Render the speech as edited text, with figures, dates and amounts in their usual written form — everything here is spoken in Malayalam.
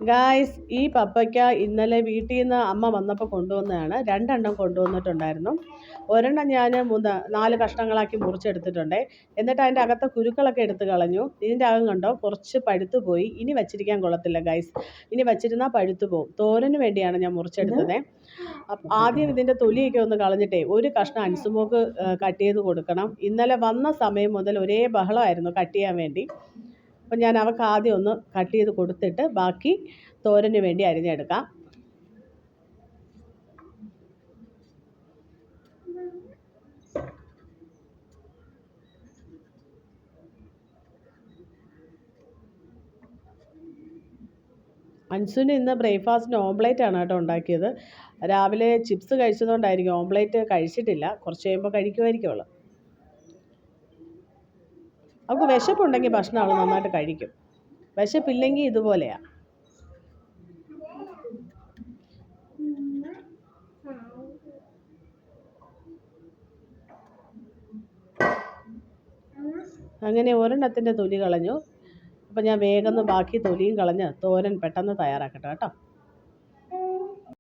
ഗായ്സ്, ഈ പപ്പയ്ക്ക ഇന്നലെ വീട്ടിൽ നിന്ന് അമ്മ വന്നപ്പോൾ കൊണ്ടുവന്നതാണ്. 2 എണ്ണം കൊണ്ടുവന്നിട്ടുണ്ടായിരുന്നു. ഒരെണ്ണം ഞാൻ 4 കഷ്ണങ്ങളാക്കി മുറിച്ചെടുത്തിട്ടുണ്ട്. എന്നിട്ട് അതിൻ്റെ അകത്തെ കുരുക്കളൊക്കെ എടുത്ത് കളഞ്ഞു. ഇതിൻ്റെ അകം കണ്ടോ, കുറച്ച് പഴുത്തു പോയി. ഇനി വച്ചിരിക്കാൻ കൊള്ളത്തില്ല ഗായ്സ്, ഇനി വച്ചിരുന്നാൽ പഴുത്തു പോകും. തോരന് വേണ്ടിയാണ് ഞാൻ മുറിച്ചെടുത്തത്. ആദ്യം ഇതിൻ്റെ തൊലിയൊക്കെ ഒന്ന് കളഞ്ഞിട്ടേ ഒരു കഷ്ണം അൻസുമോക്ക് കട്ട് ചെയ്ത് കൊടുക്കണം. ഇന്നലെ വന്ന സമയം മുതൽ ഒരേ ബഹളമായിരുന്നു കട്ട് ചെയ്യാൻ വേണ്ടി. അപ്പം ഞാൻ അവൾക്ക് ആദ്യം ഒന്ന് കട്ട് ചെയ്ത് കൊടുത്തിട്ട് ബാക്കി തോരന് വേണ്ടി അരിഞ്ഞെടുക്കാം. അൻസുന് ഇന്ന് ബ്രേക്ക്ഫാസ്റ്റിന് ഓംപ്ലേറ്റ് ആണ് കേട്ടോ ഉണ്ടാക്കിയത്. രാവിലെ ചിപ്സ് കഴിച്ചതുകൊണ്ടായിരിക്കും, ഓംപ്ലേറ്റ് കഴിച്ചിട്ടില്ല. കുറച്ച് കഴിയുമ്പോൾ കഴിക്കുമായിരിക്കും അവൾ. അവൾക്ക് വിശപ്പുണ്ടെങ്കിൽ ഭക്ഷണം അവൾ നന്നായിട്ട് കഴിക്കും, വിശപ്പില്ലെങ്കിൽ ഇതുപോലെയാണ്. അങ്ങനെ ഒരെണ്ണത്തിൻ്റെ തൊലി കളഞ്ഞു. അപ്പം ഞാൻ വേഗം ബാക്കി തൊലിയും കളഞ്ഞ് തോരൻ പെട്ടെന്ന് തയ്യാറാക്കട്ടെ കേട്ടോ.